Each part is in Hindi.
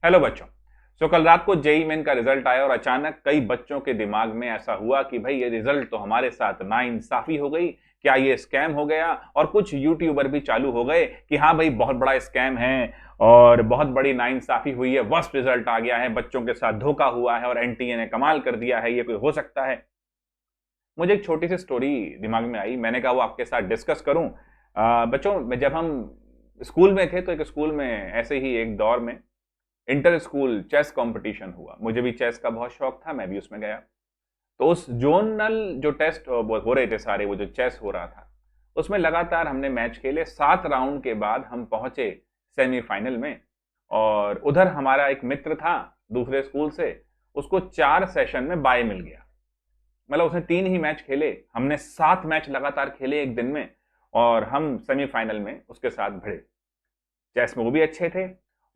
हेलो बच्चों। कल रात को जेई मेन का रिजल्ट आया और अचानक कई बच्चों के दिमाग में ऐसा हुआ कि भाई ये रिजल्ट तो हमारे साथ नाइंसाफी हो गई, क्या ये स्कैम हो गया। और कुछ यूट्यूबर भी चालू हो गए कि हाँ भाई बहुत बड़ा स्कैम है और बहुत बड़ी नाइंसाफी हुई है, वर्स्ट रिजल्ट आ गया है, बच्चों के साथ धोखा हुआ है और एनटीए ने कमाल कर दिया है, ये कोई हो सकता है। मुझे एक छोटी सी स्टोरी दिमाग में आई, मैंने कहा वो आपके साथ डिस्कस करूं। बच्चों, जब हम स्कूल में थे तो एक स्कूल में ऐसे ही एक दौर में इंटर स्कूल चेस कंपटीशन हुआ। मुझे भी चेस का बहुत शौक था, मैं भी उसमें गया। तो उस जोनल जो टेस्ट हो रहे थे सारे, वो जो चेस हो रहा था उसमें लगातार हमने मैच खेले। 7 राउंड के बाद हम पहुंचे सेमीफाइनल में। और उधर हमारा एक मित्र था दूसरे स्कूल से, उसको 4 सेशन में बाय मिल गया। मतलब उसने 3 ही मैच खेले, हमने 7 मैच लगातार खेले एक दिन में, और हम सेमीफाइनल में उसके साथ भिड़े। चेस में वो भी अच्छे थे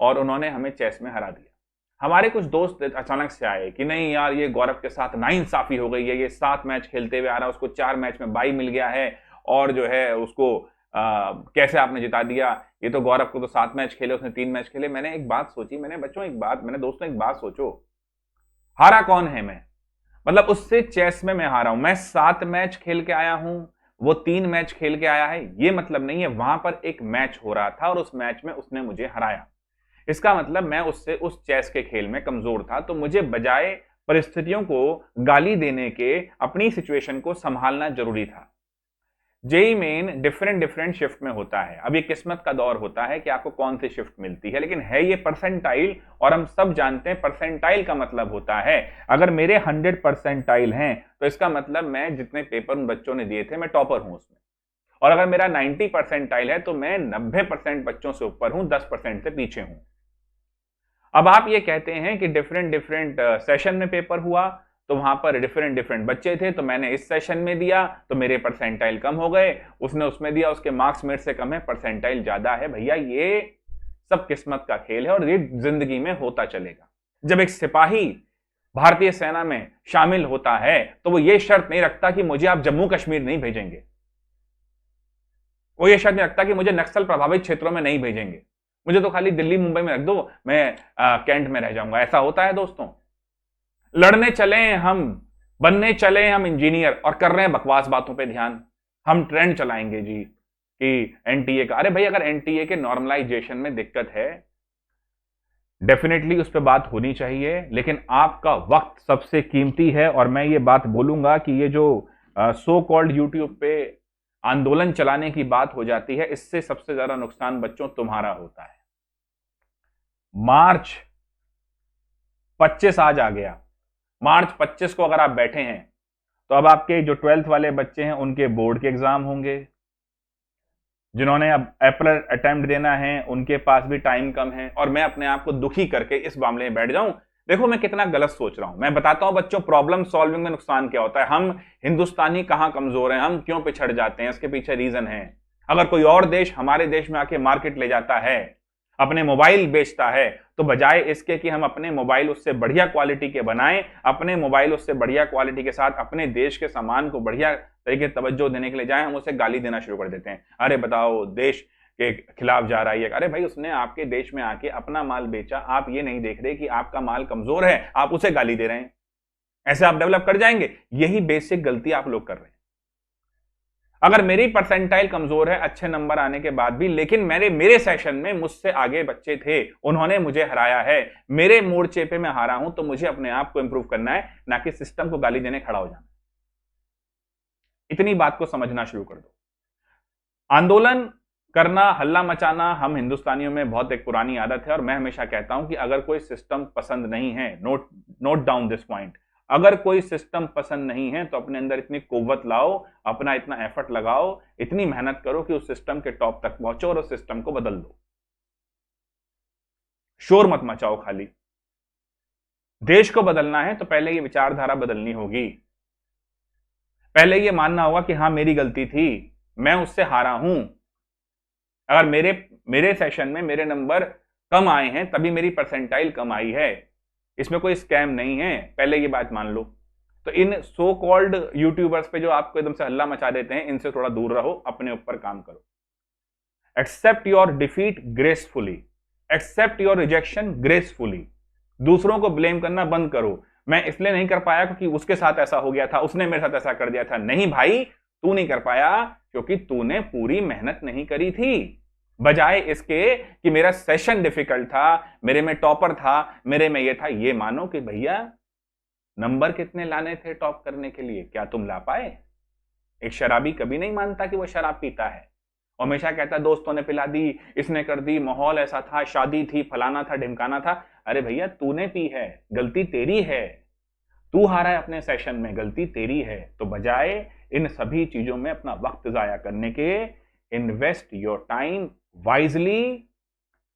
और उन्होंने हमें चेस में हरा दिया। हमारे कुछ दोस्त अचानक से आए कि नहीं यार, ये गौरव के साथ नाइंसाफी हो गई है, ये 7 मैच खेलते हुए आ रहा है, उसको 4 मैच में बाई मिल गया है और जो है उसको कैसे आपने जिता दिया। ये तो गौरव को तो 7 मैच खेले, उसने 3 मैच खेले। मैंने एक बात सोची, मैंने दोस्तों एक बात सोचो, हारा कौन है मैं? मतलब उससे चेस में मैं हारा हूं। मैं 7 मैच खेल के आया हूं, वो 3 मैच खेल के आया है, ये मतलब नहीं है। वहां पर एक मैच हो रहा था और उस मैच में उसने मुझे हराया। इसका मतलब मैं उससे उस चेस के खेल में कमजोर था। तो मुझे बजाय परिस्थितियों को गाली देने के अपनी सिचुएशन को संभालना जरूरी था। JEE Main different different shift में होता है। अब ये किस्मत का दौर होता है कि आपको कौन सी शिफ्ट मिलती है, लेकिन है ये परसेंटाइल। और हम सब जानते हैं परसेंटाइल का मतलब होता है, अगर मेरे 100 परसेंटाइल हैं तो इसका मतलब मैं जितने पेपर उन बच्चों ने दिए थे मैं टॉपर हूं उसमें। और अगर मेरा 90 परसेंटाइल है तो मैं 90% बच्चों से ऊपर हूं, 10% से पीछे हूं। अब आप ये कहते हैं कि डिफरेंट डिफरेंट सेशन में पेपर हुआ, तो वहां पर डिफरेंट डिफरेंट बच्चे थे, तो मैंने इस सेशन में दिया तो मेरे परसेंटाइल कम हो गए, उसने उसमें दिया उसके मार्क्स मेरे से कम है, परसेंटाइल ज्यादा है। भैया ये सब किस्मत का खेल है और ये जिंदगी में होता चलेगा। जब एक सिपाही भारतीय सेना में शामिल होता है तो वो ये शर्त नहीं रखता कि मुझे आप जम्मू कश्मीर नहीं भेजेंगे, वो ये शर्त नहीं रखता कि मुझे नक्सल प्रभावित क्षेत्रों में नहीं भेजेंगे, मुझे तो खाली दिल्ली मुंबई में रख दो, मैं कैंट में रह जाऊंगा। ऐसा होता है दोस्तों। लड़ने चले हम, बनने चले हम इंजीनियर और कर रहे हैं बकवास बातों पे ध्यान। हम ट्रेंड चलाएंगे जी कि एनटीए का। अरे भाई, अगर एनटीए के नॉर्मलाइजेशन में दिक्कत है, डेफिनेटली उस पर बात होनी चाहिए, लेकिन आपका वक्त सबसे कीमती है। और मैं ये बात बोलूंगा कि ये जो सो कॉल्ड यूट्यूब पे आंदोलन चलाने की बात हो जाती है, इससे सबसे ज्यादा नुकसान बच्चों तुम्हारा होता है। मार्च 25 आज आ गया, मार्च 25 को अगर आप बैठे हैं तो अब आपके जो 12th वाले बच्चे हैं उनके बोर्ड के एग्जाम होंगे। जिन्होंने अब अप्रैल अटेम्प्ट देना है उनके पास भी टाइम कम है, और मैं अपने आप को दुखी करके इस मामले में बैठ जाऊं। देखो मैं कितना गलत सोच रहा हूं। मैं बताता हूं बच्चों, प्रॉब्लम सॉल्विंग में नुकसान क्या होता है। हम हिंदुस्तानी कहां कमजोर हैं, हम क्यों पिछड़ जाते हैं, इसके पीछे रीजन है। अगर कोई और देश हमारे देश में आके मार्केट ले जाता है, अपने मोबाइल बेचता है, तो बजाय इसके कि हम अपने मोबाइल उससे बढ़िया क्वालिटी के बनाएं, अपने मोबाइल उससे बढ़िया क्वालिटी के साथ अपने देश के सामान को बढ़िया तरीके तवज्जो देने के लिए जाएं, हम उसे गाली देना शुरू कर देते हैं। अरे बताओ, देश के खिलाफ जा रहा है। अरे भाई, उसने आपके देश में आके अपना माल बेचा, आप ये नहीं देख रहे कि आपका माल कमजोर है, आप उसे गाली दे रहे हैं। ऐसे आप डेवलप कर जाएंगे। यही बेसिक गलती आप लोग कर रहे हैं। अगर मेरी परसेंटाइल कमजोर है अच्छे नंबर आने के बाद भी, लेकिन मेरे सेशन में मुझसे आगे बच्चे थे, उन्होंने मुझे हराया है, मेरे मोर्चे पे मैं हारा हूं, तो मुझे अपने आप को इंप्रूव करना है, ना कि सिस्टम को गाली देने खड़ा हो जाना। इतनी बात को समझना शुरू कर दो। आंदोलन करना, हल्ला मचाना हम हिंदुस्तानियों में बहुत एक पुरानी आदत है। और मैं हमेशा कहता हूं कि अगर कोई सिस्टम पसंद नहीं है, नोट डाउन दिस पॉइंट, अगर कोई सिस्टम पसंद नहीं है तो अपने अंदर इतनी कुव्वत लाओ, अपना इतना एफर्ट लगाओ, इतनी मेहनत करो कि उस सिस्टम के टॉप तक पहुंचो और उस सिस्टम को बदल दो। शोर मत मचाओ खाली। देश को बदलना है तो पहले ये विचारधारा बदलनी होगी। पहले ये मानना होगा कि हां मेरी गलती थी, मैं उससे हारा हूं। अगर मेरे सेशन में मेरे नंबर कम आए हैं तभी मेरी परसेंटाइल कम आई है, इसमें कोई स्कैम नहीं है, पहले ये बात मान लो। तो इन सो कॉल्ड यूट्यूबर्स पे जो आपको एकदम से हल्ला मचा देते हैं, इनसे थोड़ा दूर रहो, अपने ऊपर काम करो। Accept your defeat gracefully. Accept your rejection gracefully. दूसरों को ब्लेम करना बंद करो, मैं इसलिए नहीं कर पाया क्योंकि उसके साथ ऐसा हो गया था, उसने मेरे साथ ऐसा कर दिया था। नहीं भाई, तू नहीं कर पाया क्योंकि तूने पूरी मेहनत नहीं करी थी। बजाय इसके कि मेरा सेशन डिफिकल्ट था, मेरे में टॉपर था, मेरे में ये था, ये मानो कि भैया नंबर कितने लाने थे टॉप करने के लिए, क्या तुम ला पाए? एक शराबी कभी नहीं मानता कि वो शराब पीता है, हमेशा कहता दोस्तों ने पिला दी, इसने कर दी, माहौल ऐसा था, शादी थी, फलाना था, ढिमकाना था। अरे भैया तूने पी है, गलती तेरी है, तू हारा है अपने सेशन में, गलती तेरी है। तो बजाय इन सभी चीजों में अपना वक्त जाया करने के, इन्वेस्ट योर टाइम वाइजली।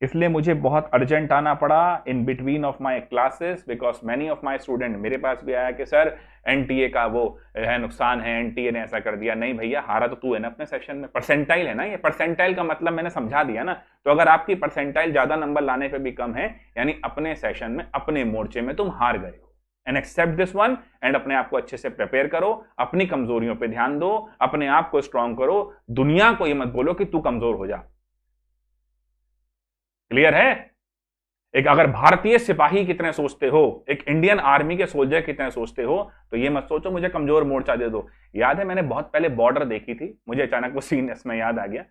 इसलिए मुझे बहुत अर्जेंट आना पड़ा in between of my classes because many of my student मेरे पास भी आया कि सर एनटीए का वो है, नुकसान है, एनटीए ने ऐसा कर दिया। नहीं भैया, हारा तो तू है ना अपने सेशन में। परसेंटाइल है ना ये, परसेंटाइल का मतलब मैंने समझा दिया ना। तो अगर आपकी परसेंटाइल ज्यादा नंबर लाने पे भी कम है, यानी अपने सेशन में, अपने मोर्चे में तुम हार गए हो। And accept this one and अपने आप को अच्छे से प्रिपेयर करो, अपनी कमजोरियों पे ध्यान दो, अपने आप को स्ट्रांग करो। दुनिया को ये मत बोलो कि तू कमजोर हो जा। क्लियर है? एक अगर भारतीय सिपाही कितने सोचते हो, एक इंडियन आर्मी के सोल्जर कितने सोचते हो, तो ये मत सोचो मुझे कमजोर मोर्चा दे दो। याद है मैंने बहुत पहले बॉर्डर देखी थी, मुझे अचानक वो सीन इसमें याद आ गया।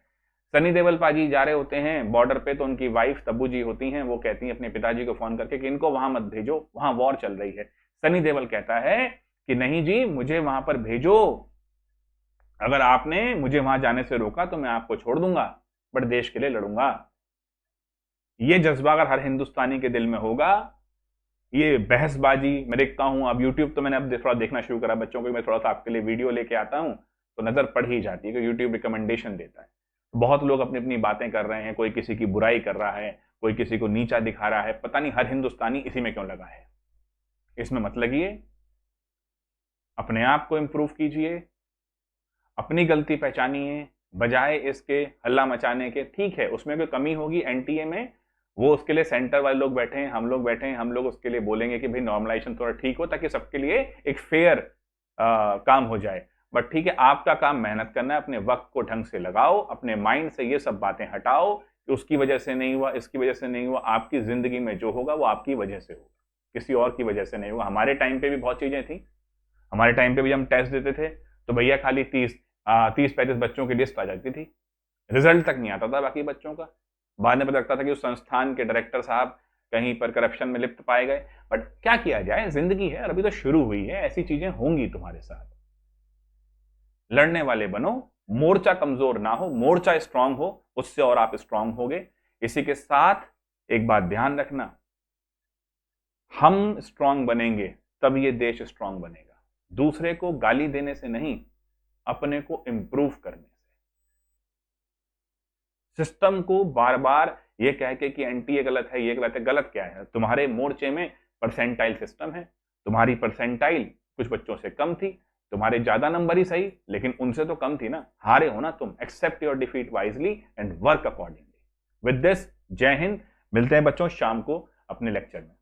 सनी देओल पाजी जा रहे होते हैं बॉर्डर पे, तो उनकी वाइफ तब्बू जी होती हैं, वो कहती हैं अपने पिताजी को फोन करके कि इनको वहां मत भेजो, वहां वॉर चल रही है। सनी देओल कहता है कि नहीं जी, मुझे वहां पर भेजो, अगर आपने मुझे वहां जाने से रोका तो मैं आपको छोड़ दूंगा, बट देश के लिए लड़ूंगा। ये जज्बा अगर हर हिंदुस्तानी के दिल में होगा, ये बहसबाजी मैं देखता हूं, अब यूट्यूब तो मैंने अब थोड़ा देखना शुरू करा बच्चों को, मैं थोड़ा सा आपके लिए वीडियो लेके आता हूं तो नजर पड़ ही जाती है कि यूट्यूब रिकमेंडेशन देता है। बहुत लोग अपनी अपनी बातें कर रहे हैं, कोई किसी की बुराई कर रहा है, कोई किसी को नीचा दिखा रहा है, पता नहीं हर हिंदुस्तानी इसी में क्यों लगा है। इसमें मत लगिए, अपने आप को इंप्रूव कीजिए, अपनी गलती पहचानिए, बजाय इसके हल्ला मचाने के। ठीक है उसमें कोई कमी होगी एनटीए में, वो उसके लिए सेंटर वाले लोग बैठे हैं, हम लोग बैठे हैं, हम लोग उसके लिए बोलेंगे कि भाई नॉर्मलाइजेशन थोड़ा ठीक हो ताकि सबके लिए एक फेयर काम हो जाए। बट ठीक है, आपका काम मेहनत करना है, अपने वक्त को ढंग से लगाओ, अपने माइंड से ये सब बातें हटाओ कि उसकी वजह से नहीं हुआ, इसकी वजह से नहीं हुआ। आपकी जिंदगी में जो होगा वो आपकी वजह से होगा, किसी और की वजह से नहीं होगा। हमारे टाइम पे भी बहुत चीजें थी, हमारे टाइम पे भी हम टेस्ट देते थे तो भैया खाली 30-35 बच्चों की लिस्ट आ जाती थी, रिजल्ट तक नहीं आता था बाकी बच्चों का। बाद में पता लगता था कि उस संस्थान के डायरेक्टर साहब कहीं पर करप्शन में लिप्त पाए गए। बट क्या किया जाए, जिंदगी है और अभी तो शुरू हुई है, ऐसी चीजें होंगी तुम्हारे साथ। लड़ने वाले बनो, मोर्चा कमजोर ना हो, मोर्चा स्ट्रांग हो, उससे और आप स्ट्रांग होगे। इसी के साथ एक बात ध्यान रखना, हम स्ट्रांग बनेंगे तब ये देश स्ट्रांग बनेगा, दूसरे को गाली देने से नहीं, अपने को इंप्रूव करने से। सिस्टम को बार बार ये कह के कि एनटीए गलत है, ये गलत है, गलत क्या है? तुम्हारे मोर्चे में परसेंटाइल सिस्टम है, तुम्हारी परसेंटाइल कुछ बच्चों से कम थी, तुम्हारे ज्यादा नंबर ही सही लेकिन उनसे तो कम थी ना, हारे हो ना तुम। Accept your defeat wisely and work accordingly. With this, Jai Hind. मिलते हैं बच्चों शाम को अपने लेक्चर में।